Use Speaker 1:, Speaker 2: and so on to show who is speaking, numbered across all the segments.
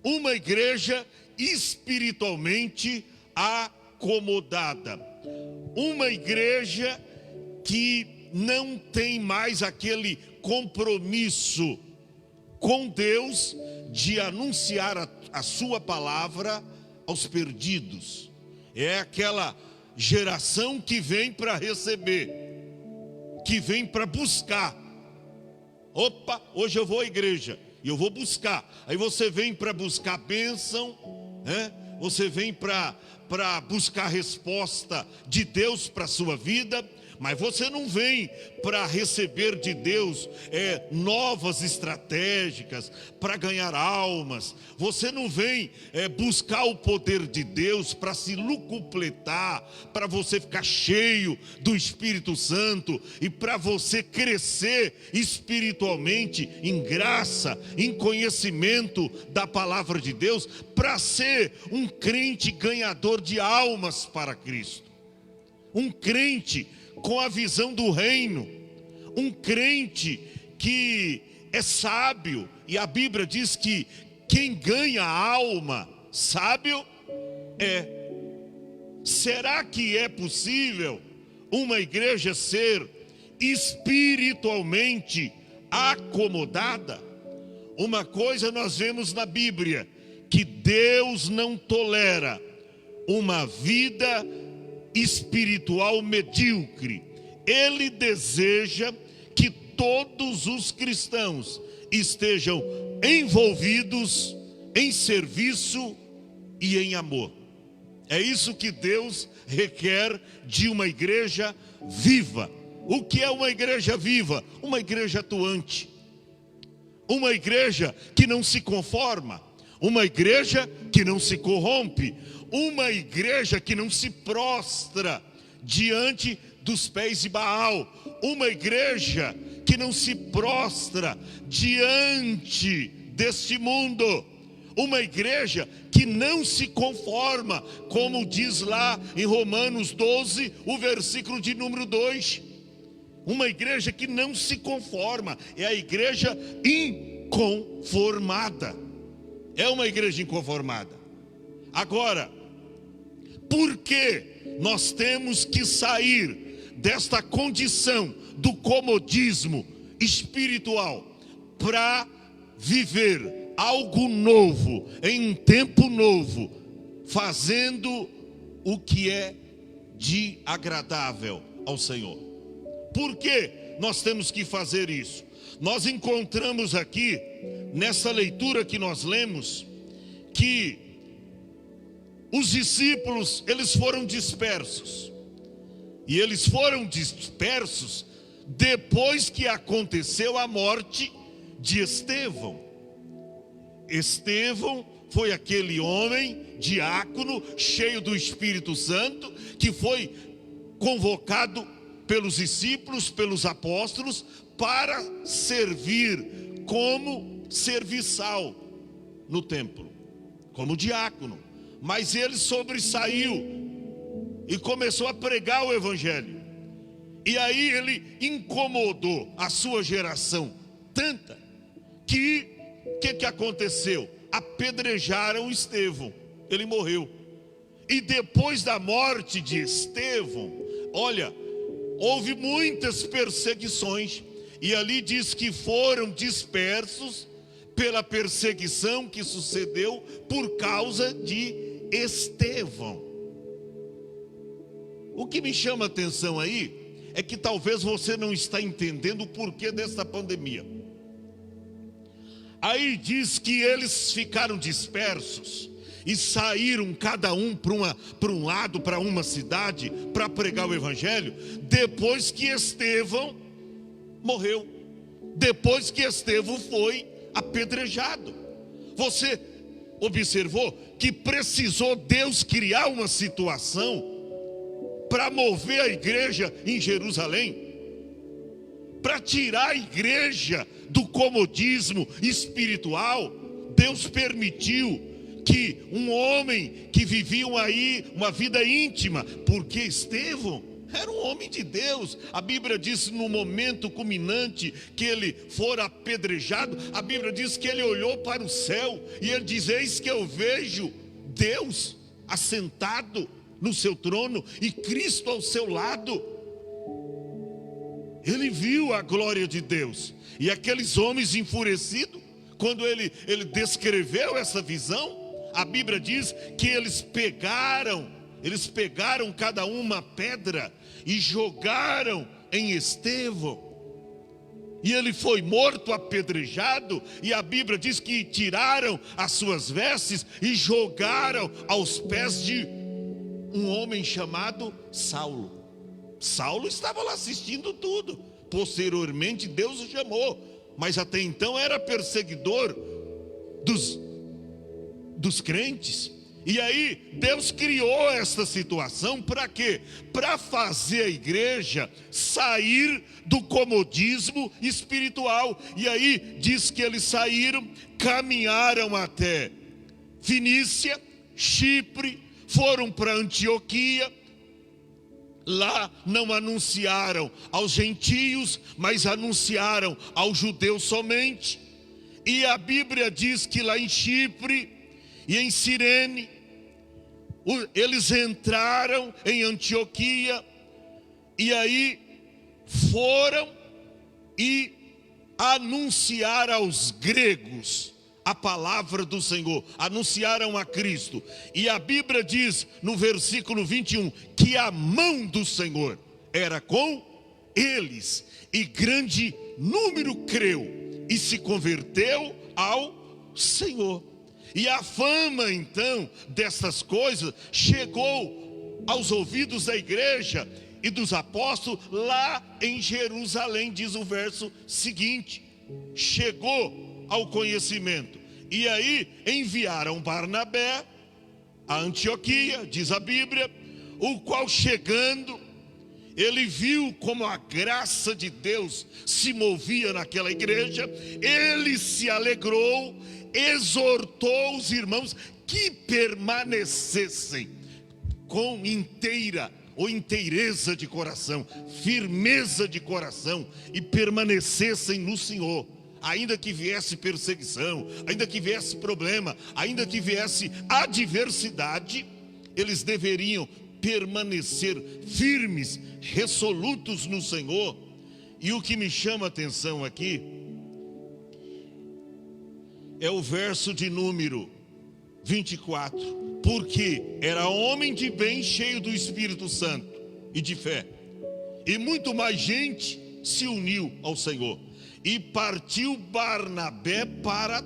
Speaker 1: uma igreja espiritualmente acomodada. Uma igreja que não tem mais aquele compromisso com Deus de anunciar a sua palavra aos perdidos. É aquela geração que vem para receber, que vem para buscar. Opa, hoje eu vou à igreja e eu vou buscar. Aí você vem para buscar bênção, né? Você vem para buscar a resposta de Deus para a sua vida. Mas você não vem para receber de Deus novas estratégicas para ganhar almas. Você não vem buscar o poder de Deus para se lucupletar, para você ficar cheio do Espírito Santo e para você crescer espiritualmente em graça, em conhecimento da palavra de Deus, para ser um crente ganhador de almas para Cristo. Um crente com a visão do reino, um crente que é sábio, e a Bíblia diz que quem ganha a alma sábio é. Será que é possível uma igreja ser espiritualmente acomodada? Uma coisa nós vemos na Bíblia, que Deus não tolera uma vida espiritual medíocre. Ele deseja que todos os cristãos estejam envolvidos em serviço e em amor. É isso que Deus requer de uma igreja viva. O que é uma igreja viva? Uma igreja atuante, uma igreja que não se conforma, uma igreja que não se corrompe, uma igreja que não se prostra diante dos pés de Baal, uma igreja que não se prostra diante deste mundo, uma igreja que não se conforma, como diz lá em Romanos 12, o versículo de número 2. Uma igreja que não se conforma, é a igreja inconformada. É uma igreja inconformada. Agora, por que nós temos que sair desta condição do comodismo espiritual para viver algo novo, em um tempo novo, fazendo o que é de agradável ao Senhor? Por que nós temos que fazer isso? Nós encontramos aqui, nessa leitura que nós lemos, que os discípulos, eles foram dispersos. E eles foram dispersos depois que aconteceu a morte de Estevão. Estevão foi aquele homem, diácono, cheio do Espírito Santo, que foi convocado pelos discípulos, pelos apóstolos, para servir como serviçal no templo, como diácono. Mas ele sobressaiu e começou a pregar o evangelho. E aí ele incomodou a sua geração tanta que que aconteceu? Apedrejaram Estevão, ele morreu. E depois da morte de Estevão, olha, houve muitas perseguições. E ali diz que foram dispersos pela perseguição que sucedeu por causa de Estevão. O que me chama a atenção aí é que talvez você não está entendendo o porquê dessa pandemia. Aí diz que eles ficaram dispersos e saíram cada um para um lado, para uma cidade, para pregar o evangelho, depois que Estevão morreu, depois que Estevão foi apedrejado. Você observou que precisou Deus criar uma situação para mover a igreja em Jerusalém, para tirar a igreja do comodismo espiritual. Deus permitiu que um homem que vivia aí uma vida íntima, porque Estevão Era um homem de Deus. A Bíblia diz no momento culminante que ele for apedrejado, a Bíblia diz que ele olhou para o céu e ele diz: eis que eu vejo Deus assentado no seu trono e Cristo ao seu lado. Ele viu a glória de Deus. E aqueles homens enfurecidos, quando ele descreveu essa visão, a Bíblia diz que eles pegaram cada uma pedra e jogaram em Estevão. E ele foi morto, apedrejado, e a Bíblia diz que tiraram as suas vestes e jogaram aos pés de um homem chamado Saulo. Saulo estava lá assistindo tudo. Posteriormente Deus o chamou, mas até então era perseguidor dos crentes. E aí Deus criou essa situação para quê? Para fazer a igreja sair do comodismo espiritual. E aí diz que eles saíram, caminharam até Fenícia, Chipre, foram para Antioquia. Lá não anunciaram aos gentios, mas anunciaram aos judeus somente. E a Bíblia diz que lá em Chipre e em Cirene, eles entraram em Antioquia, e aí foram e anunciaram aos gregos a palavra do Senhor, anunciaram a Cristo. E a Bíblia diz no versículo 21 que a mão do Senhor era com eles, e grande número creu e se converteu ao Senhor. E a fama então dessas coisas chegou aos ouvidos da igreja e dos apóstolos lá em Jerusalém, diz o verso seguinte. Chegou ao conhecimento. E aí enviaram Barnabé a Antioquia, diz a Bíblia, o qual chegando, ele viu como a graça de Deus se movia naquela igreja, ele se alegrou, exortou os irmãos que permanecessem com inteireza de coração, firmeza de coração, e permanecessem no Senhor. Ainda que viesse perseguição, ainda que viesse problema, ainda que viesse adversidade, eles deveriam permanecer firmes, resolutos no Senhor. E o que me chama a atenção aqui é o verso de número 24. Porque era homem de bem, cheio do Espírito Santo e de fé, e muito mais gente se uniu ao Senhor. E partiu Barnabé para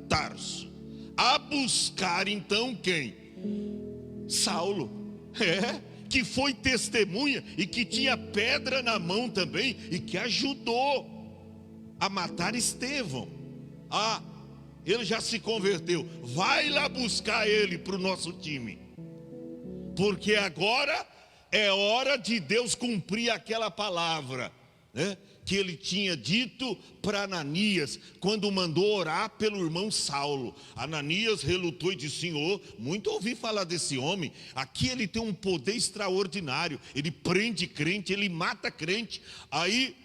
Speaker 1: Tarso, a buscar então quem? Saulo, que foi testemunha e que tinha pedra na mão também, e que ajudou a matar Estevão. Ele já se converteu, vai lá buscar ele para o nosso time, porque agora é hora de Deus cumprir aquela palavra, né, que ele tinha dito para Ananias, quando mandou orar pelo irmão Saulo. Ananias relutou e disse: Senhor, muito ouvi falar desse homem, aqui ele tem um poder extraordinário, ele prende crente, ele mata crente. Aí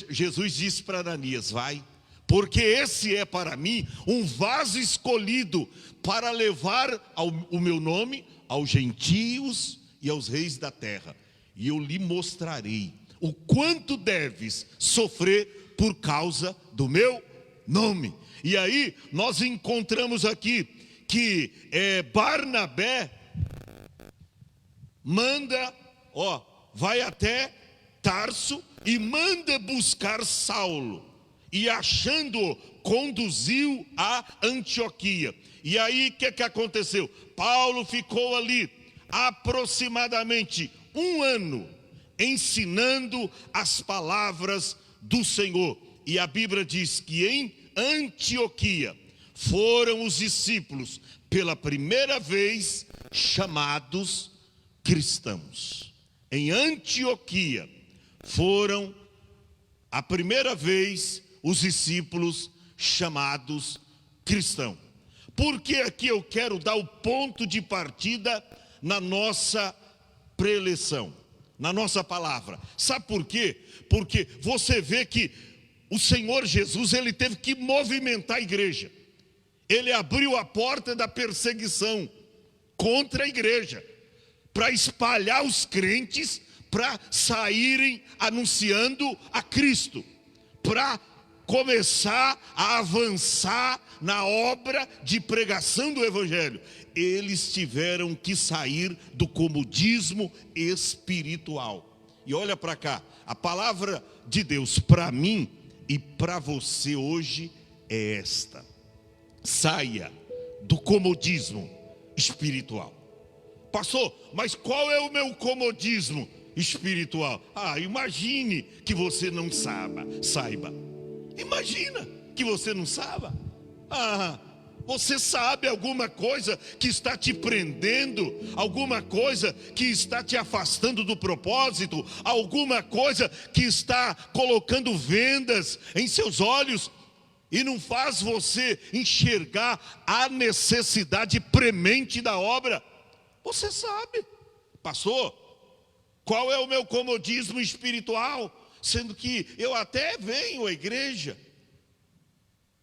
Speaker 1: Jesus disse para Ananias: vai, porque esse é para mim um vaso escolhido para levar o meu nome aos gentios e aos reis da terra, e eu lhe mostrarei o quanto deves sofrer por causa do meu nome. E aí nós encontramos aqui que Barnabé manda, vai até Tarso e manda buscar Saulo, e achando-o, conduziu a Antioquia. E aí o que aconteceu? Paulo ficou ali aproximadamente 1 ano ensinando as palavras do Senhor. E a Bíblia diz que em Antioquia foram os discípulos pela primeira vez chamados cristãos. Em Antioquia foram a primeira vez os discípulos chamados cristãos. Porque aqui eu quero dar o ponto de partida na nossa preleção, na nossa palavra. Sabe por quê? Porque você vê que o Senhor Jesus, ele teve que movimentar a igreja. Ele abriu a porta da perseguição contra a igreja, para espalhar os crentes, para saírem anunciando a Cristo, para começar a avançar na obra de pregação do Evangelho. Eles tiveram que sair do comodismo espiritual. E olha para cá, a palavra de Deus para mim e para você hoje é esta: saia do comodismo espiritual. Pastor, mas qual é o meu comodismo espiritual? Imagine que você não saiba. Imagina que você não saiba. Você sabe alguma coisa que está te prendendo, alguma coisa que está te afastando do propósito, alguma coisa que está colocando vendas em seus olhos e não faz você enxergar a necessidade premente da obra. Você sabe, pastor, qual é o meu comodismo espiritual? Sendo que eu até venho à igreja.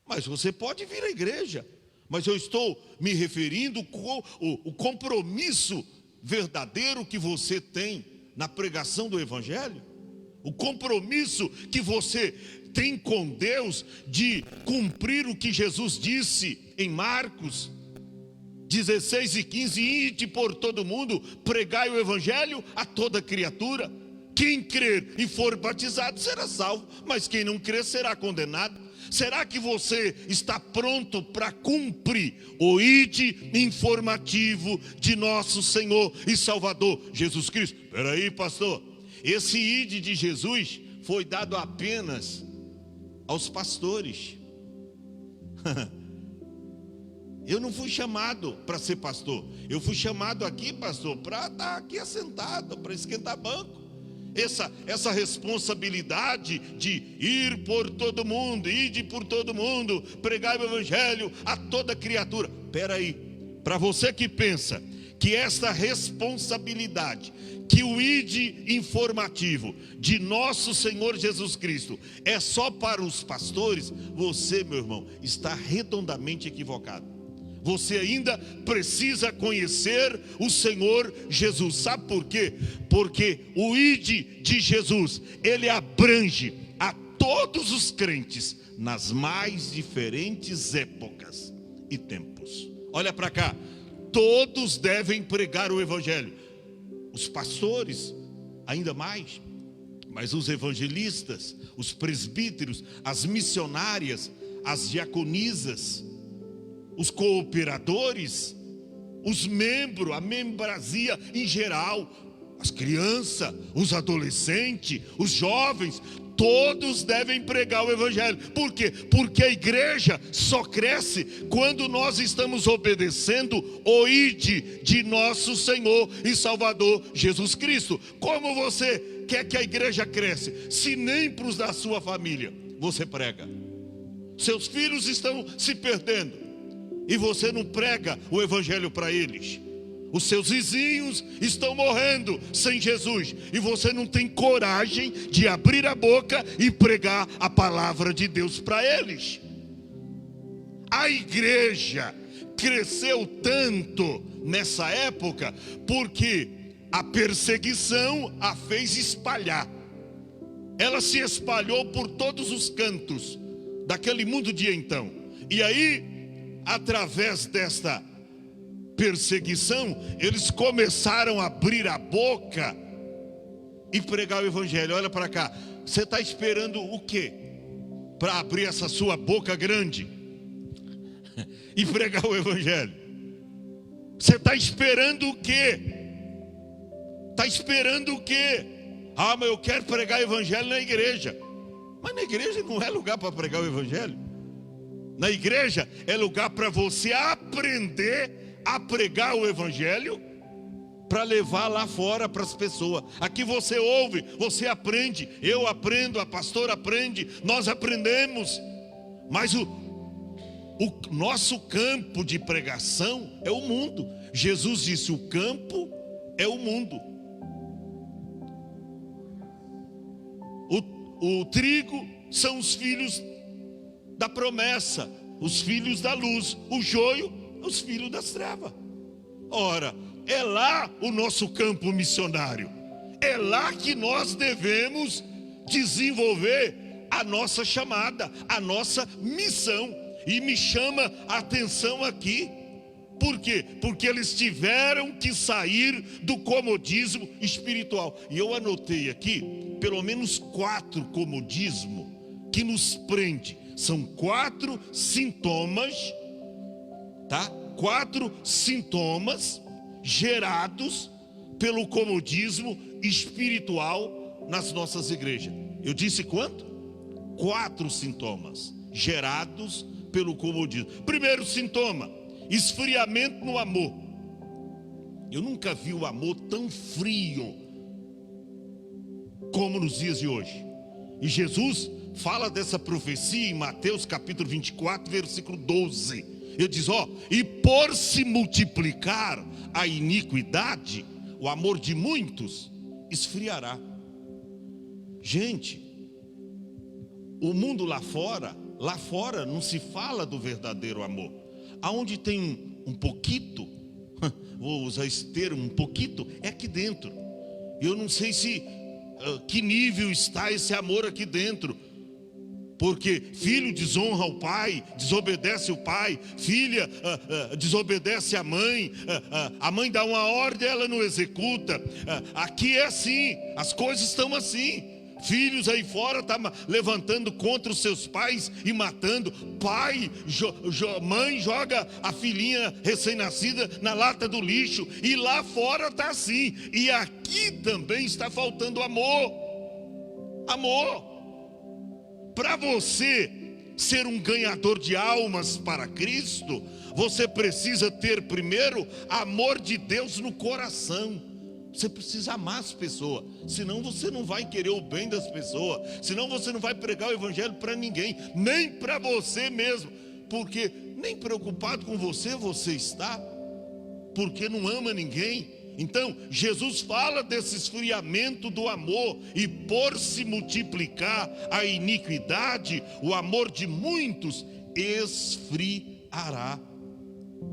Speaker 1: Mas você pode vir à igreja, mas eu estou me referindo com o compromisso verdadeiro que você tem na pregação do Evangelho, o compromisso que você tem com Deus de cumprir o que Jesus disse em Marcos 16:15, ide por todo mundo, pregai o Evangelho a toda criatura. Quem crer e for batizado será salvo, mas quem não crer será condenado. Será que você está pronto para cumprir o ide informativo de nosso Senhor e Salvador Jesus Cristo? Espera aí, pastor, esse ide de Jesus foi dado apenas aos pastores. Eu não fui chamado para ser pastor. Eu fui chamado aqui, pastor, para estar aqui assentado, para esquentar banco. Essa responsabilidade de ir por todo mundo, ide por todo mundo, pregar o Evangelho a toda criatura. Espera aí, para você que pensa que esta responsabilidade, que o ide informativo de nosso Senhor Jesus Cristo é só para os pastores, você, meu irmão, está redondamente equivocado. Você ainda precisa conhecer o Senhor Jesus. Sabe por quê? Porque o ide de Jesus, ele abrange a todos os crentes nas mais diferentes épocas e tempos. Olha para cá, todos devem pregar o Evangelho. Os pastores, ainda mais, mas os evangelistas, os presbíteros, as missionárias, as diaconisas, os cooperadores, os membros, a membrazia em geral, as crianças, os adolescentes, os jovens, todos devem pregar o Evangelho. Por quê? Porque a igreja só cresce quando nós estamos obedecendo o ide de nosso Senhor e Salvador Jesus Cristo. Como você quer que a igreja cresça, se nem para os da sua família você prega? Seus filhos estão se perdendo e você não prega o Evangelho para eles. Os seus vizinhos estão morrendo sem Jesus e você não tem coragem de abrir a boca e pregar a palavra de Deus para eles. A igreja cresceu tanto nessa época porque a perseguição a fez espalhar. Ela se espalhou por todos os cantos daquele mundo de então. E aí, através desta perseguição, eles começaram a abrir a boca e pregar o Evangelho. Olha para cá, você está esperando o quê para abrir essa sua boca grande e pregar o Evangelho? Você está esperando o quê? Está esperando o quê? Mas eu quero pregar o Evangelho na igreja. Mas na igreja não é lugar para pregar o Evangelho. Na igreja é lugar para você aprender a pregar o Evangelho, para levar lá fora para as pessoas. Aqui você ouve, você aprende, eu aprendo, a pastora aprende, nós aprendemos. Mas o nosso campo de pregação é o mundo. Jesus disse: o campo é o mundo. O trigo são os filhos da promessa, os filhos da luz. O joio, os filhos das trevas. Ora, é lá o nosso campo missionário. É lá que nós devemos desenvolver a nossa chamada, a nossa missão. E me chama a atenção aqui. Por quê? Porque eles tiveram que sair do comodismo espiritual. E eu anotei aqui, pelo menos 4 comodismos que nos prende. São 4 sintomas, tá? 4 sintomas gerados pelo comodismo espiritual nas nossas igrejas. Eu disse quanto? 4 sintomas gerados pelo comodismo. Primeiro sintoma: esfriamento no amor. Eu nunca vi o amor tão frio como nos dias de hoje. E Jesus fala dessa profecia em Mateus capítulo 24, versículo 12. Ele diz, e por se multiplicar a iniquidade, o amor de muitos esfriará. Gente, o mundo lá fora não se fala do verdadeiro amor. Aonde tem um pouquito, vou usar esse termo, um pouquito, é aqui dentro. Eu não sei que nível está esse amor aqui dentro. Porque filho desonra o pai, desobedece o pai. Filha desobedece a mãe dá uma ordem, ela não executa. Aqui é assim, as coisas estão assim. Filhos aí fora estão levantando contra os seus pais e matando. Mãe joga a filhinha recém-nascida na lata do lixo. E lá fora está assim. E aqui também está faltando amor. Amor. Para você ser um ganhador de almas para Cristo, você precisa ter primeiro amor de Deus no coração. Você precisa amar as pessoas, senão você não vai querer o bem das pessoas, senão você não vai pregar o evangelho para ninguém, nem para você mesmo, porque nem preocupado com você está, porque não ama ninguém. Então, Jesus fala desse esfriamento do amor, e por se multiplicar a iniquidade, o amor de muitos esfriará.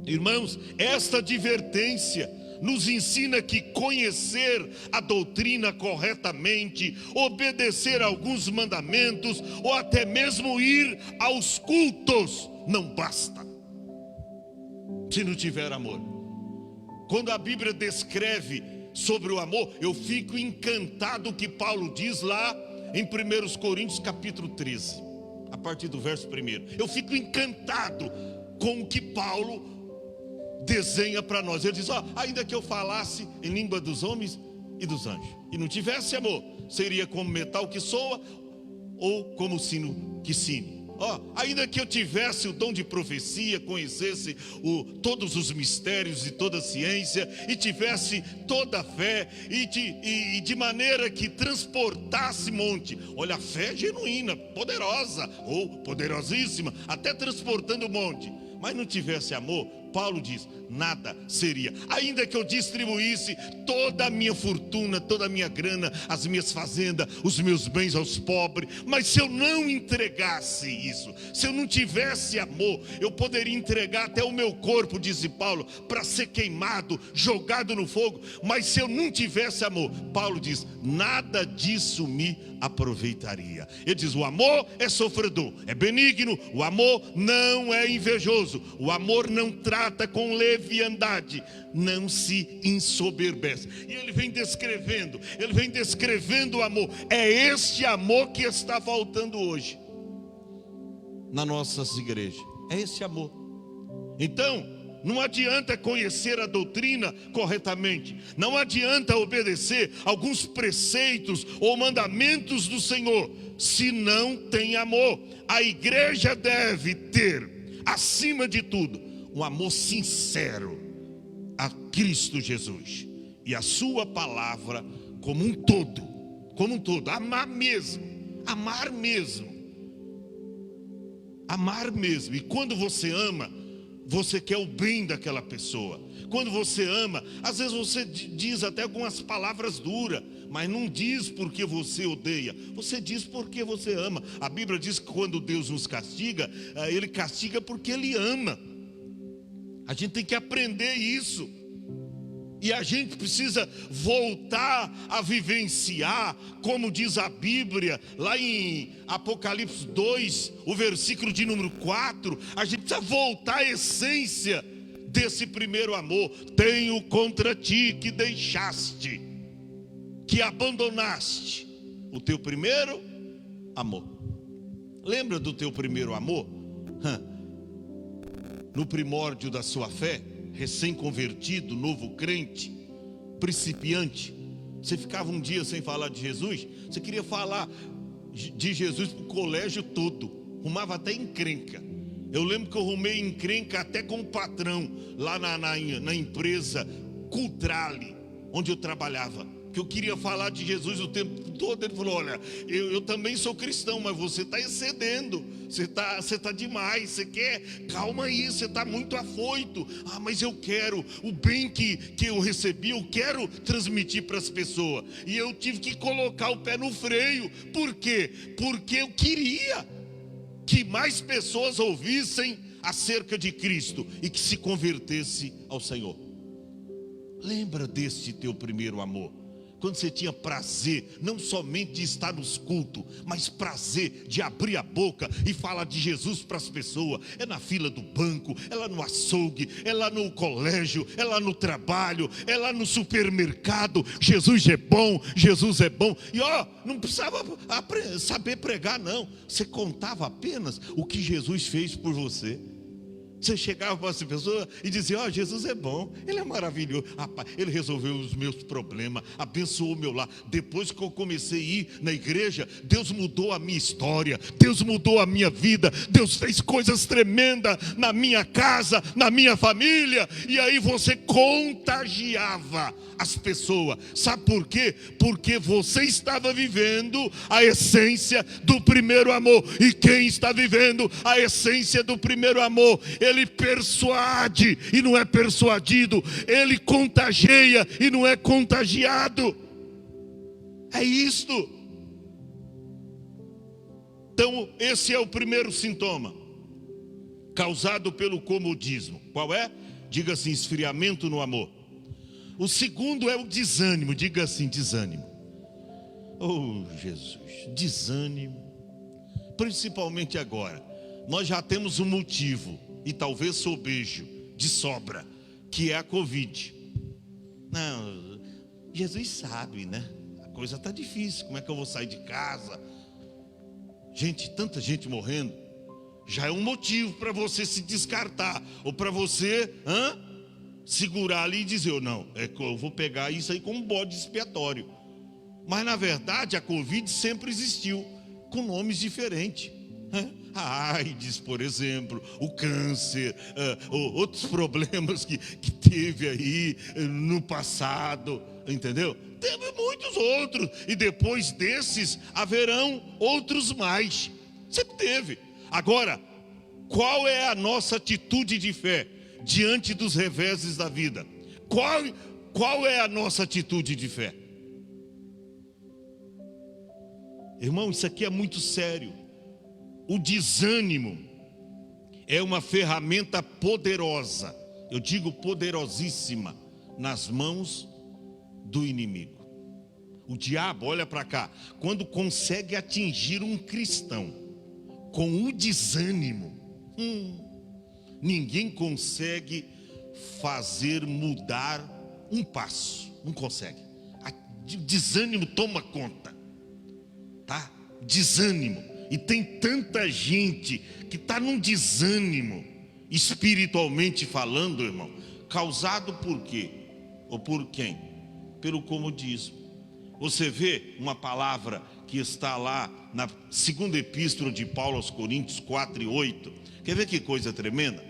Speaker 1: Irmãos, esta advertência nos ensina que conhecer a doutrina corretamente, obedecer a alguns mandamentos, ou até mesmo ir aos cultos, não basta se não tiver amor. Quando a Bíblia descreve sobre o amor, eu fico encantado que Paulo diz lá em 1 Coríntios capítulo 13, a partir do verso 1. Eu fico encantado com o que Paulo desenha para nós. Ele diz, ainda que eu falasse em língua dos homens e dos anjos, e não tivesse amor, seria como metal que soa, ou como sino que cine. Ainda que eu tivesse o dom de profecia, conhecesse todos os mistérios e toda a ciência, e tivesse toda a fé, e de maneira que transportasse monte. Olha, a fé genuína, poderosa, ou poderosíssima, até transportando monte, mas não tivesse amor, Paulo diz, nada seria. Ainda que eu distribuísse toda a minha fortuna, toda a minha grana, as minhas fazendas, os meus bens aos pobres, mas se eu não entregasse isso, se eu não tivesse amor, eu poderia entregar até o meu corpo, disse Paulo, para ser queimado, jogado no fogo. Mas se eu não tivesse amor, Paulo diz, nada disso me aproveitaria. Ele diz, o amor é sofredor, é benigno, o amor não é invejoso, o amor não trata com leviandade, não se ensoberbece. E ele vem descrevendo o amor. É este amor que está faltando hoje nas nossas igrejas. É esse amor. Então, não adianta conhecer a doutrina corretamente, não adianta obedecer alguns preceitos ou mandamentos do Senhor, se não tem amor. A igreja deve ter, acima de tudo, um amor sincero a Cristo Jesus e a sua palavra como um todo, amar mesmo, e quando você ama, você quer o bem daquela pessoa. Quando você ama, às vezes você diz até algumas palavras duras, mas não diz porque você odeia, você diz porque você ama. A Bíblia diz que quando Deus nos castiga, Ele castiga porque Ele ama. A gente tem que aprender isso. E a gente precisa voltar a vivenciar, como diz a Bíblia, lá em Apocalipse 2, o versículo de número 4, a gente precisa voltar à essência desse primeiro amor. Tenho contra ti que deixaste, que abandonaste o teu primeiro amor. Lembra do teu primeiro amor? No primórdio da sua fé, recém-convertido, novo crente, principiante, você ficava um dia sem falar de Jesus, você queria falar de Jesus para o colégio todo, arrumava até encrenca. Eu lembro que eu arrumei encrenca até com o patrão, lá na empresa Cultrale, onde eu trabalhava, que eu queria falar de Jesus o tempo todo. Ele falou: olha, eu também sou cristão, mas você está excedendo, você está demais, você quer, calma aí, você está muito afoito. Mas eu quero, o bem que eu recebi, eu quero transmitir para as pessoas. E eu tive que colocar o pé no freio. Por quê? Porque eu queria que mais pessoas ouvissem acerca de Cristo e que se convertesse ao Senhor. Lembra deste teu primeiro amor? Quando você tinha prazer, não somente de estar nos cultos, mas prazer de abrir a boca e falar de Jesus para as pessoas. É na fila do banco, é lá no açougue, é lá no colégio, é lá no trabalho, é lá no supermercado. Jesus é bom, Jesus é bom. E não precisava saber pregar não. Você contava apenas o que Jesus fez por você. Você chegava para essa pessoa e dizia: Jesus é bom, Ele é maravilhoso, rapaz, Ele resolveu os meus problemas, abençoou o meu lar. Depois que eu comecei a ir na igreja, Deus mudou a minha história, Deus mudou a minha vida, Deus fez coisas tremendas na minha casa, na minha família. E aí você contagiava as pessoas. Sabe por quê? Porque você estava vivendo a essência do primeiro amor. E quem está vivendo a essência do primeiro amor, ele persuade e não é persuadido, ele contagia e não é contagiado. É isto. Então esse é o primeiro sintoma causado pelo comodismo. Qual é? Diga assim: esfriamento no amor. O segundo é o desânimo. Diga assim: desânimo. Oh Jesus, desânimo. Principalmente agora, nós já temos um motivo, e talvez sobejo, de sobra, que é a Covid. Não, Jesus sabe, né? A coisa está difícil, como é que eu vou sair de casa? Gente, tanta gente morrendo, já é um motivo para você se descartar, ou para você segurar ali e dizer: não, eu vou pegar isso aí como bode expiatório. Mas na verdade a Covid sempre existiu, com nomes diferentes. A AIDS, por exemplo, o câncer, outros problemas que teve aí no passado, entendeu? Teve muitos outros, e depois desses haverão outros mais. Sempre teve. Agora, qual é a nossa atitude de fé diante dos reveses da vida? Qual é a nossa atitude de fé? Irmão, isso aqui é muito sério. O desânimo é uma ferramenta poderosa, eu digo poderosíssima, nas mãos do inimigo. O diabo, olha para cá, quando consegue atingir um cristão com o desânimo, ninguém consegue fazer mudar um passo, não consegue. O desânimo toma conta, tá? Desânimo. E tem tanta gente que está num desânimo, espiritualmente falando, irmão, causado por quê? Ou por quem? Pelo comodismo. Você vê uma palavra que está lá na segunda epístola de Paulo aos Coríntios 4:8. Quer ver que coisa tremenda?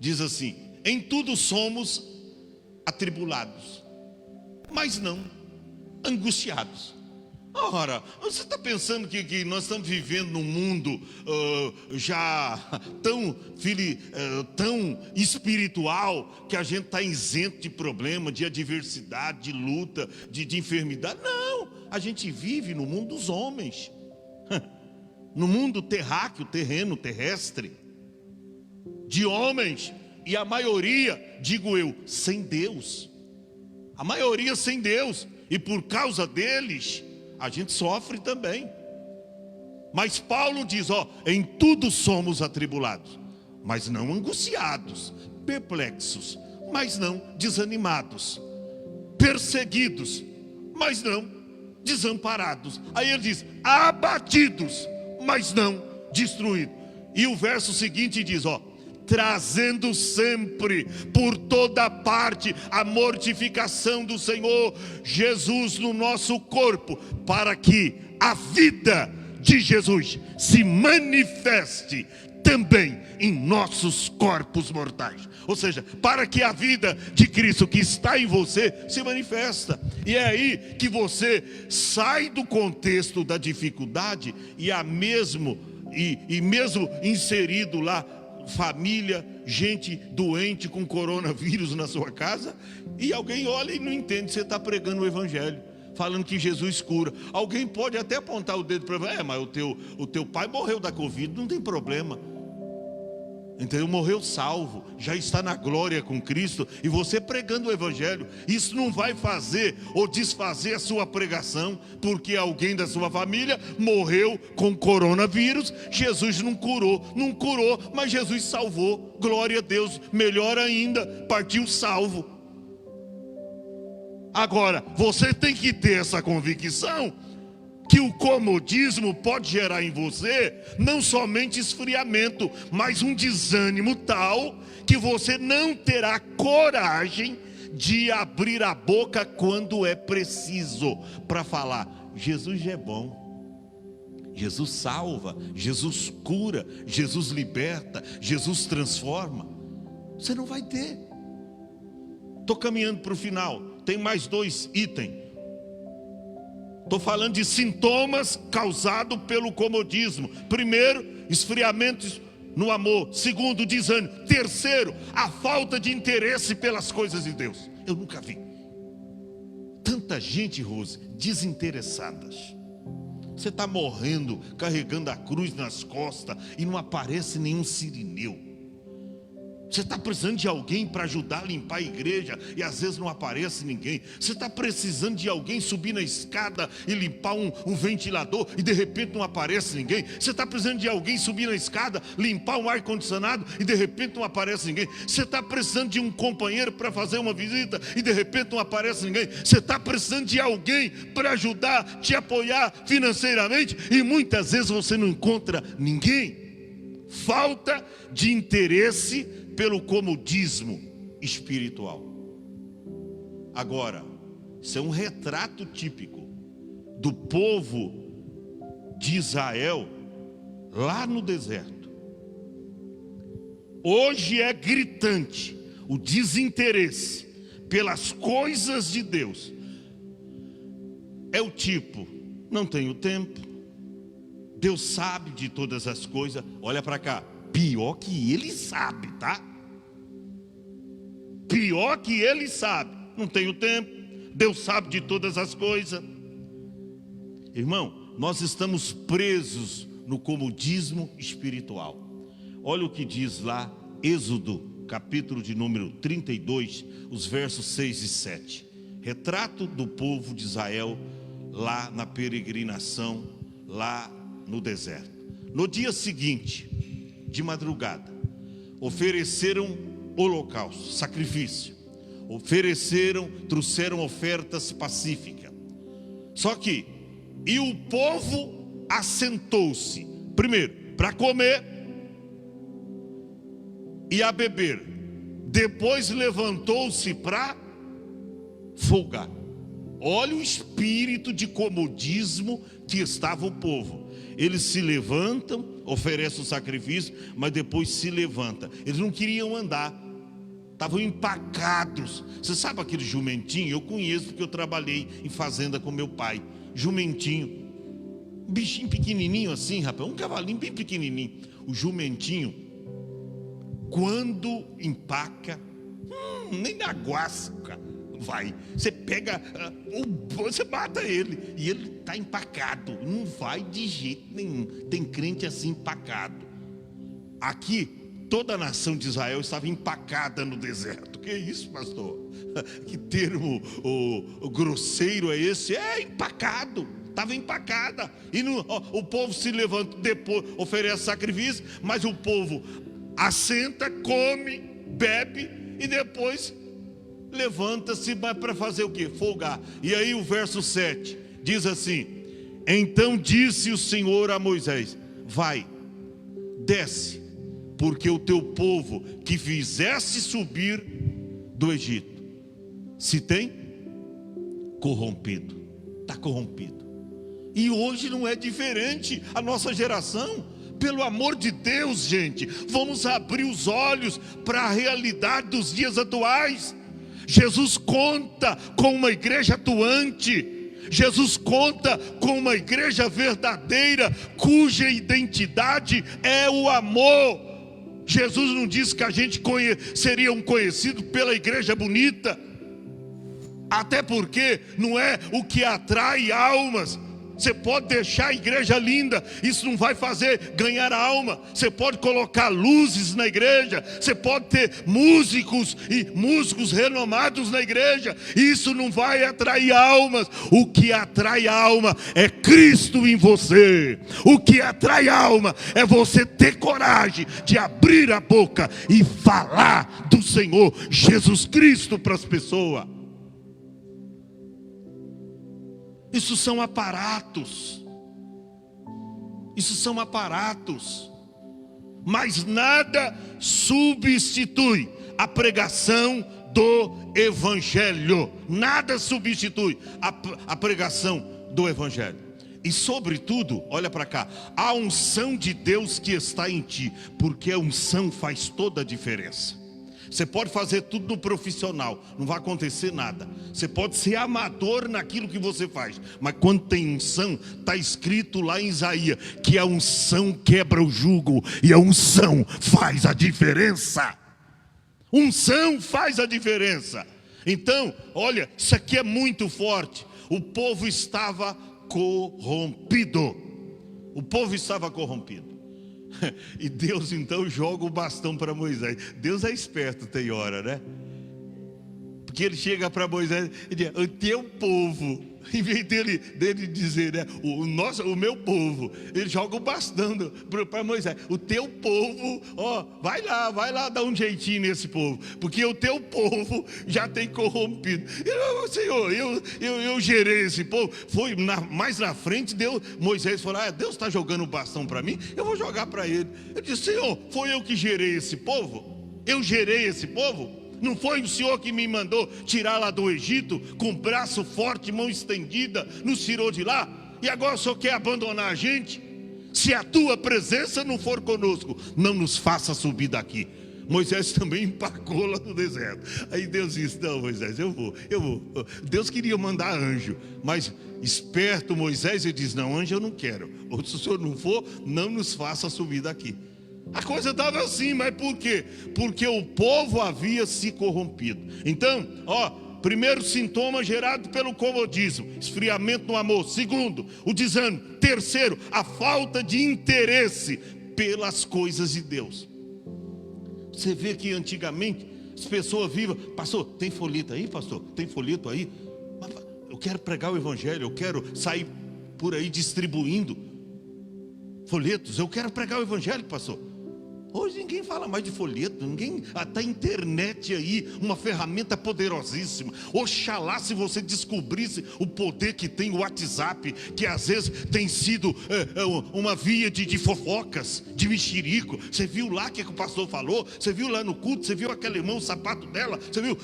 Speaker 1: Diz assim: em tudo somos atribulados, mas não angustiados. Ora, você está pensando que nós estamos vivendo num mundo já tão espiritual, que a gente está isento de problema, de adversidade, de luta, de enfermidade? Não, a gente vive no mundo dos homens, no mundo terráqueo, terreno, terrestre, de homens, e a maioria, digo eu, sem Deus. A maioria sem Deus, e por causa deles a gente sofre também. Mas Paulo diz, em tudo somos atribulados, mas não angustiados, perplexos, mas não desanimados, perseguidos, mas não desamparados. Aí ele diz, abatidos, mas não destruídos. E o verso seguinte diz, trazendo sempre por toda parte a mortificação do Senhor Jesus no nosso corpo, para que a vida de Jesus se manifeste também em nossos corpos mortais. Ou seja, para que a vida de Cristo que está em você se manifesta. E é aí que você sai do contexto da dificuldade mesmo inserido lá, família, gente doente com coronavírus na sua casa, e alguém olha e não entende, você está pregando o evangelho, falando que Jesus cura. Alguém pode até apontar o dedo para você, mas o teu pai morreu da Covid, não tem problema, entendeu? Morreu salvo, já está na glória com Cristo, e você pregando o evangelho, isso não vai fazer ou desfazer a sua pregação, porque alguém da sua família morreu com coronavírus. Jesus não curou, mas Jesus salvou, glória a Deus, melhor ainda, partiu salvo. Agora, você tem que ter essa convicção, que o comodismo pode gerar em você não somente esfriamento, mas um desânimo tal que você não terá coragem de abrir a boca quando é preciso para falar. Jesus é bom, Jesus salva, Jesus cura, Jesus liberta, Jesus transforma. Você não vai ter. Estou caminhando para o final, tem mais 2 itens. Estou falando de sintomas causados pelo comodismo. Primeiro, esfriamento no amor. Segundo, desânimo. Terceiro, a falta de interesse pelas coisas de Deus. Eu nunca vi tanta gente, Rose, desinteressadas. Você está morrendo, carregando a cruz nas costas, e não aparece nenhum sirineu. Você está precisando de alguém para ajudar a limpar a igreja, e às vezes não aparece ninguém. Você está precisando de alguém subir na escada e limpar um ventilador, e de repente não aparece ninguém. Você está precisando de alguém subir na escada, limpar um ar-condicionado, e de repente não aparece ninguém. Você está precisando de um companheiro para fazer uma visita, e de repente não aparece ninguém. Você está precisando de alguém para ajudar, te apoiar financeiramente, e muitas vezes você não encontra ninguém. Falta de interesse pelo comodismo espiritual. Agora, isso é um retrato típico do povo de Israel lá no deserto. Hoje é gritante o desinteresse pelas coisas de Deus. É o tipo, não tenho tempo, Deus sabe de todas as coisas. Olha para cá, pior que ele sabe, tá? Pior que ele sabe. Não tenho tempo, Deus sabe de todas as coisas. Irmão, nós estamos presos no comodismo espiritual. Olha o que diz lá, Êxodo, capítulo de número 32, os versos 6 e 7. Retrato do povo de Israel lá na peregrinação, lá no deserto. No dia seguinte, de madrugada, ofereceram holocausto, sacrifício. Trouxeram ofertas pacíficas. Só que, e o povo assentou-se, primeiro, para comer e a beber. Depois levantou-se para folgar. Olha o espírito de comodismo que estava o povo. Eles se levantam, oferecem o sacrifício, mas depois se levantam. Eles não queriam andar, estavam empacados. Você sabe aquele jumentinho? Eu conheço porque eu trabalhei em fazenda com meu pai. jumentinho. Um bichinho pequenininho assim, rapaz, um cavalinho bem pequenininho. O jumentinho, quando empaca, nem na guasca vai. Você pega, você mata ele e ele está empacado. Não vai de jeito nenhum. Tem crente assim empacado. Aqui, toda a nação de Israel estava empacada no deserto. Que isso, pastor? Que termo grosseiro é esse? É empacado. Estava empacada. E o povo se levanta depois, oferece sacrifício, mas o povo assenta, come, bebe e depois levanta-se para fazer o quê? Folgar. E aí o verso 7 diz assim: então disse o Senhor a Moisés: vai, desce, porque o teu povo que fizeste subir do Egito se tem corrompido. Está corrompido. E hoje não é diferente a nossa geração. Pelo amor de Deus, gente, vamos abrir os olhos para a realidade dos dias atuais. Jesus conta com uma igreja atuante. Jesus conta com uma igreja verdadeira, cuja identidade é o amor. Jesus não disse que a gente seria conhecido pela igreja bonita. Até porque não é o que atrai almas. Você pode deixar a igreja linda, isso não vai fazer ganhar alma. Você pode colocar luzes na igreja, você pode ter músicos e músicos renomados na igreja, isso não vai atrair almas. O que atrai alma é Cristo em você. O que atrai alma é você ter coragem de abrir a boca e falar do Senhor Jesus Cristo para as pessoas. Isso são aparatos. Isso são aparatos. Mas nada substitui a pregação do Evangelho. Nada substitui a pregação do Evangelho. E sobretudo, olha para cá, a unção de Deus que está em ti, porque a unção faz toda a diferença. Você pode fazer tudo no profissional, não vai acontecer nada. Você pode ser amador naquilo que você faz, mas quando tem unção, está escrito lá em Isaías que a unção quebra o jugo e a unção faz a diferença. Unção faz a diferença. Então, olha, isso aqui é muito forte. O povo estava corrompido. O povo estava corrompido. E Deus então joga o bastão para Moisés. Deus é esperto, tem hora, né? Porque ele chega para Moisés e diz: o teu povo, em vez dele dizer, né, o meu povo, ele joga o bastão para Moisés. O teu povo, ó, vai lá dar um jeitinho nesse povo, porque o teu povo já tem corrompido. Senhor, eu gerei esse povo. Foi mais na frente, Moisés falou: Deus está jogando o bastão para mim, eu vou jogar para ele. Eu disse: Senhor, foi eu que gerei esse povo? Eu gerei esse povo? Não foi o Senhor que me mandou tirar lá do Egito, com braço forte, mão estendida, nos tirou de lá? E agora o Senhor quer abandonar a gente? Se a tua presença não for conosco, não nos faça subir daqui. Moisés também empacou lá no deserto. Aí Deus disse: não, Moisés, eu vou. Deus queria mandar anjo, mas esperto Moisés, ele diz: não, anjo eu não quero. Ou se o Senhor não for, não nos faça subir daqui. A coisa estava assim, mas por quê? Porque o povo havia se corrompido. Então, primeiro sintoma gerado pelo comodismo, esfriamento no amor. Segundo, o desânimo. Terceiro, a falta de interesse pelas coisas de Deus. Você vê que antigamente as pessoas vivam: pastor, tem folheto aí, pastor? Tem folheto aí? Eu quero pregar o Evangelho, eu quero sair por aí distribuindo folhetos, eu quero pregar o Evangelho, pastor. Hoje ninguém fala mais de folheto, até a internet aí, uma ferramenta poderosíssima. Oxalá se você descobrisse o poder que tem o WhatsApp, que às vezes tem sido uma via de fofocas, de mexerico. Você viu lá o que o pastor falou? Você viu lá no culto? Você viu aquele irmão, o sapato dela? Você viu?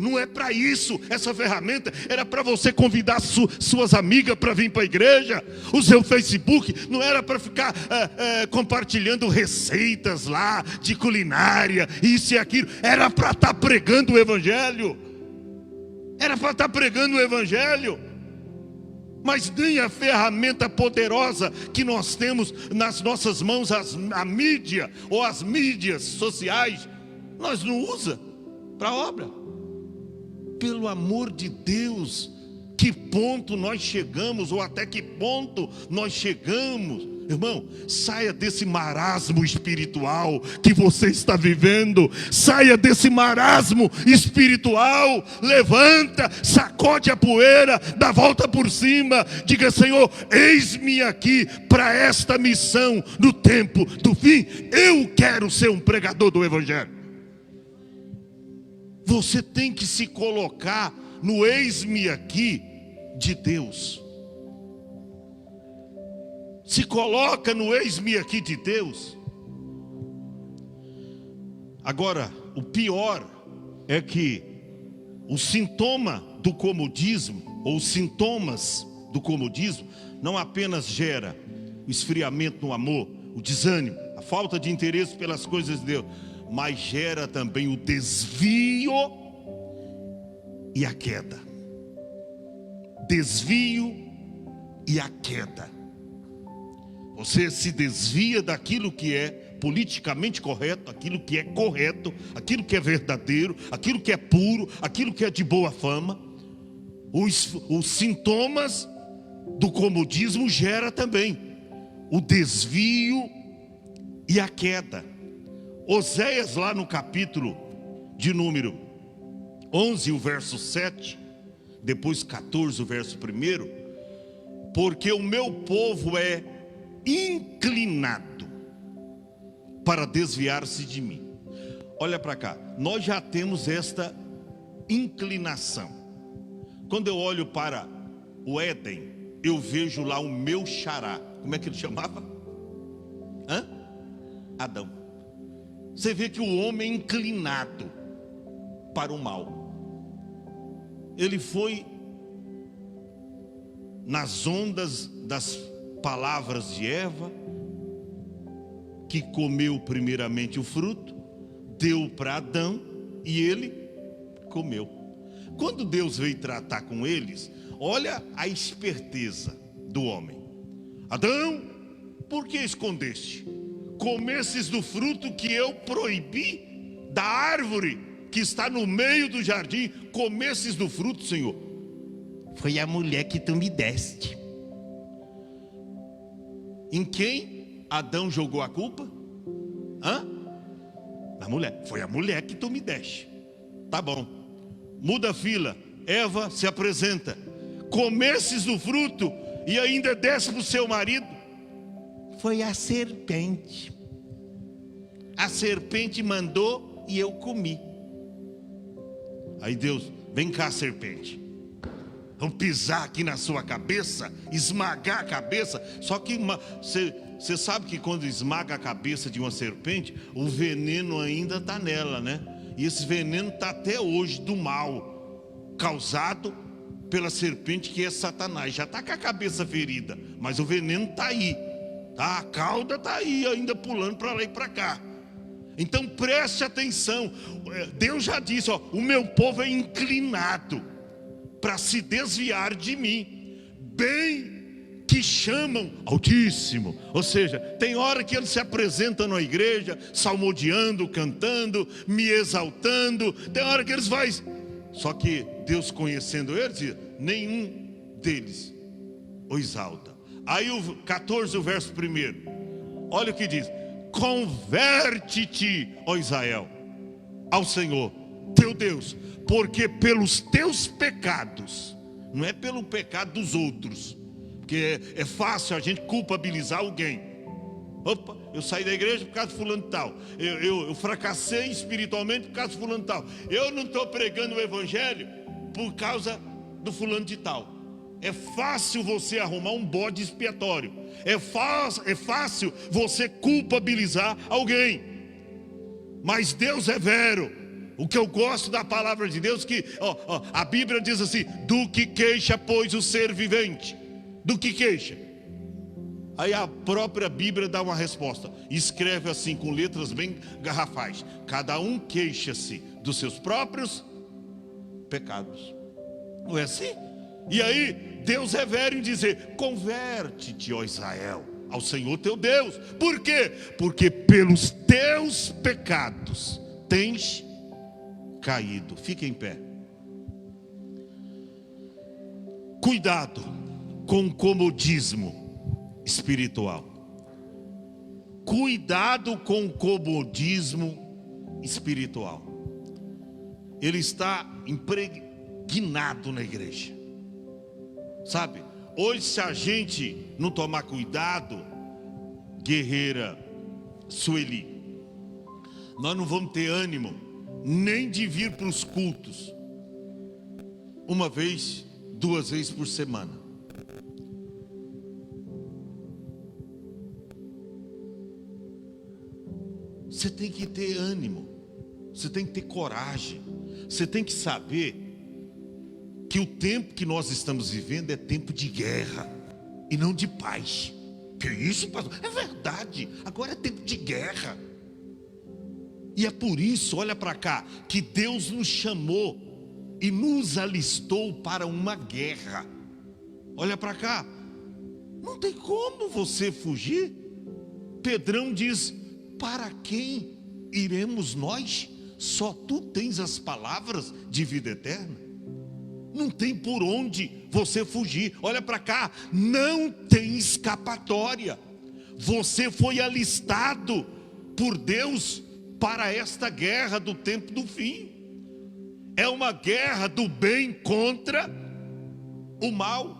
Speaker 1: Não é para isso essa ferramenta. Era para você convidar suas amigas para vir para a igreja. O seu Facebook não era para ficar compartilhando receitas lá de culinária, isso e aquilo. Era para estar pregando o Evangelho. Era para estar pregando o Evangelho. mas nem a ferramenta poderosa que nós temos nas nossas mãos, a mídia ou as mídias sociais, nós não usa para a obra. Pelo amor de Deus, que ponto nós chegamos, ou até que ponto nós chegamos? Irmão, saia desse marasmo espiritual que você está vivendo. Saia desse marasmo espiritual. Levanta, sacode a poeira, dá a volta por cima. Diga: Senhor, eis-me aqui para esta missão no tempo do fim. Eu quero ser um pregador do Evangelho. Você tem que se colocar no eis-me aqui de Deus. Se coloca no eis-me aqui de Deus. Agora, o pior é que o sintoma do comodismo, ou os sintomas do comodismo, não apenas gera o esfriamento no amor, o desânimo, a falta de interesse pelas coisas de Deus, mas gera também o desvio e a queda. Desvio e a queda. Você se desvia daquilo que é politicamente correto, aquilo que é correto, aquilo que é verdadeiro, aquilo que é puro, aquilo que é de boa fama. Os sintomas do comodismo gera também o desvio e a queda. Oséias, lá no capítulo de número 11, o verso 7, depois 14, o verso 1, porque o meu povo é inclinado para desviar-se de mim. Olha para cá, nós já temos esta inclinação. Quando eu olho para o Éden, eu vejo lá o meu xará. Como é que ele chamava? Adão. Você vê que o homem é inclinado para o mal. Ele foi nas ondas das palavras de Eva, que comeu primeiramente o fruto, deu para Adão e ele comeu. Quando Deus veio tratar com eles, olha a esperteza do homem. Adão, por que escondeste? Comesses do fruto que eu proibi, da árvore que está no meio do jardim, comesses do fruto, Senhor. Foi a mulher que tu me deste. Em quem Adão jogou a culpa? Na mulher. Foi a mulher que tu me deste. Tá bom. Muda a fila. Eva se apresenta. Comesses do fruto e ainda desse para o seu marido? Foi a serpente. A serpente mandou e eu comi. Aí Deus: vem cá, serpente. Vamos pisar aqui na sua cabeça, esmagar a cabeça. Só que você sabe que quando esmaga a cabeça de uma serpente, o veneno ainda está nela, né? E esse veneno está até hoje do mal, causado pela serpente, que é Satanás. Já está com a cabeça ferida, mas o veneno está aí, tá? A cauda está aí, ainda pulando para lá e para cá. Então preste atenção. Deus já disse, ó, o meu povo é inclinado para se desviar de mim, bem que chamam Altíssimo. Ou seja, tem hora que eles se apresentam na igreja, salmodiando, cantando, me exaltando. Tem hora que eles fazem. Só que Deus, conhecendo eles, nenhum deles o exalta. Aí o 14, o verso 1, olha o que diz: converte-te, ó Israel, ao Senhor teu Deus, porque pelos teus pecados, não é pelo pecado dos outros, porque é fácil a gente culpabilizar alguém. Opa, eu saí da igreja por causa de fulano de tal, eu fracassei espiritualmente por causa de fulano de tal, eu não estou pregando o evangelho por causa do fulano de tal. É fácil você arrumar um bode expiatório, é fácil você culpabilizar alguém, mas Deus é vero. O que eu gosto da palavra de Deus, que a Bíblia diz assim: do que queixa, pois, o ser vivente? Do que queixa? Aí a própria Bíblia dá uma resposta, escreve assim com letras bem garrafais: cada um queixa-se dos seus próprios pecados. Não é assim? E aí Deus é velho em dizer: converte-te, ó Israel, ao Senhor teu Deus. Por quê? Porque pelos teus pecados tens caído. Fique em pé. Cuidado com o comodismo espiritual. Cuidado com o comodismo espiritual. Ele está impregnado na igreja. Sabe? Hoje, se a gente não tomar cuidado, guerreira Sueli, nós não vamos ter ânimo nem de vir para os cultos uma vez, 2 vezes por semana. Você tem que ter ânimo, você tem que ter coragem, você tem que saber que o tempo que nós estamos vivendo é tempo de guerra e não de paz. Que isso, pastor? É verdade, agora é tempo de guerra. E é por isso, olha para cá, que Deus nos chamou e nos alistou para uma guerra. Olha para cá, não tem como você fugir. Pedrão diz: para quem iremos nós? Só tu tens as palavras de vida eterna. Não tem por onde você fugir. Olha para cá, não tem escapatória. Você foi alistado por Deus para esta guerra do tempo do fim. É uma guerra do bem contra o mal.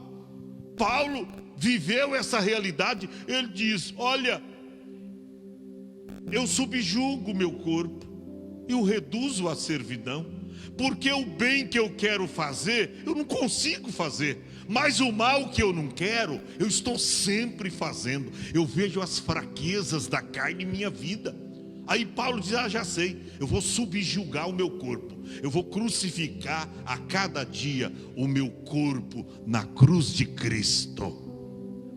Speaker 1: Paulo viveu essa realidade. Ele diz: olha, eu subjugo meu corpo e o reduzo à servidão, porque o bem que eu quero fazer, eu não consigo fazer, mas o mal que eu não quero, eu estou sempre fazendo. Eu vejo as fraquezas da carne em minha vida. Aí Paulo diz: já sei, eu vou subjugar o meu corpo, eu vou crucificar a cada dia o meu corpo na cruz de Cristo.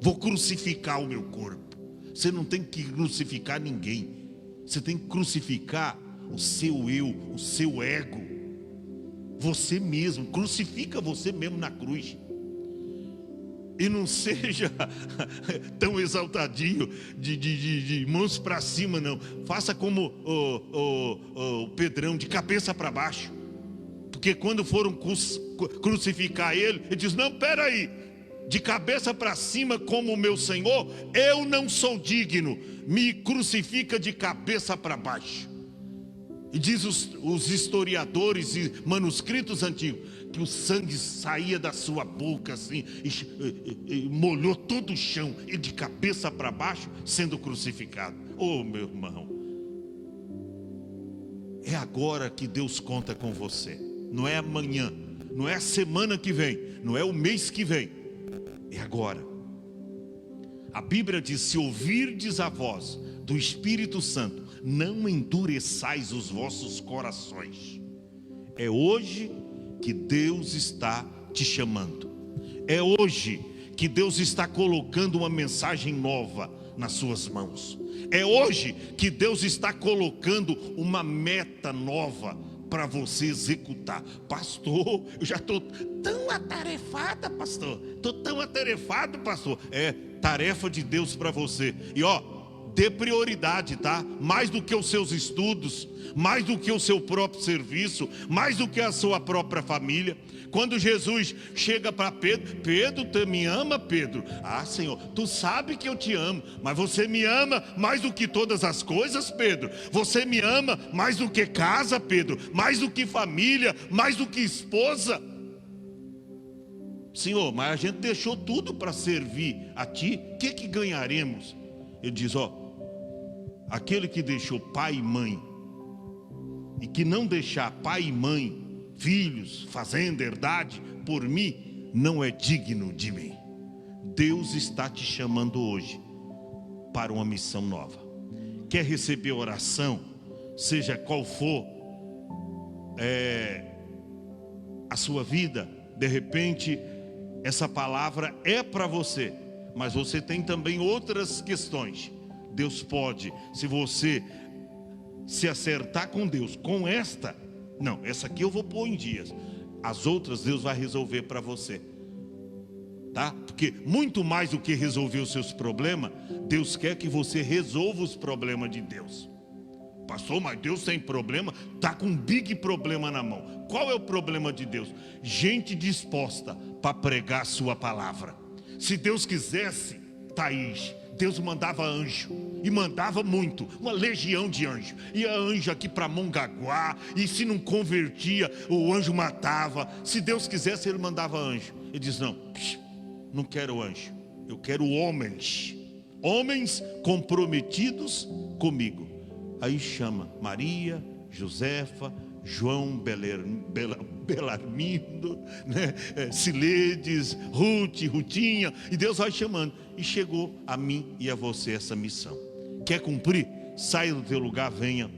Speaker 1: Vou crucificar o meu corpo. Você não tem que crucificar ninguém, você tem que crucificar o seu eu, o seu ego. Você mesmo, crucifica você mesmo na cruz. E não seja tão exaltadinho de mãos para cima, não. Faça como o Pedrão, de cabeça para baixo. Porque quando foram crucificar ele diz: não, peraí, de cabeça para cima como o meu Senhor, eu não sou digno, me crucifica de cabeça para baixo. E diz os historiadores e manuscritos antigos que o sangue saía da sua boca assim, e molhou todo o chão, e de cabeça para baixo sendo crucificado. Oh, meu irmão, é agora que Deus conta com você. Não é amanhã, não é a semana que vem, não é o mês que vem, é agora. A Bíblia diz: se ouvirdes a voz do Espírito Santo, não endureçais os vossos corações. É hoje que Deus está te chamando. É hoje que Deus está colocando uma mensagem nova nas suas mãos. É hoje que Deus está colocando uma meta nova para você executar. Pastor, eu já estou tão atarefada, pastor. Estou tão atarefado, pastor. É tarefa de Deus para você. E dê prioridade, tá? Mais do que os seus estudos, mais do que o seu próprio serviço, mais do que a sua própria família. Quando Jesus chega para Pedro: Pedro, tu me ama, Pedro? Ah, Senhor, tu sabe que eu te amo, mas você me ama mais do que todas as coisas, Pedro. Você me ama mais do que casa, Pedro, mais do que família, mais do que esposa. Senhor, mas a gente deixou tudo para servir a ti, o que ganharemos? Ele diz: aquele que deixou pai e mãe, e que não deixar pai e mãe, filhos, fazenda, herdade, por mim, não é digno de mim. Deus está te chamando hoje para uma missão nova. Quer receber oração, seja qual for a sua vida? De repente essa palavra é para você, mas você tem também outras questões. Deus pode, se você se acertar com Deus, com essa aqui eu vou pôr em dias, as outras Deus vai resolver para você. tá? Porque muito mais do que resolver os seus problemas, Deus quer que você resolva os problemas de Deus. Pastor, mas Deus tem problema? Está com um big problema na mão. Qual é o problema de Deus? Gente disposta para pregar a sua palavra. Se Deus quisesse, Thaís, Deus mandava anjo, e mandava muito, uma legião de anjos. Ia anjo aqui para Mongaguá, e se não convertia, o anjo matava. Se Deus quisesse, ele mandava anjo. Ele diz, não quero anjo, eu quero homens comprometidos comigo. Aí chama Maria, Josefa, João, Belarmindo, né? Siledes, Rutinha, e Deus vai chamando. E chegou a mim e a você essa missão. Quer cumprir? Saia do teu lugar, venha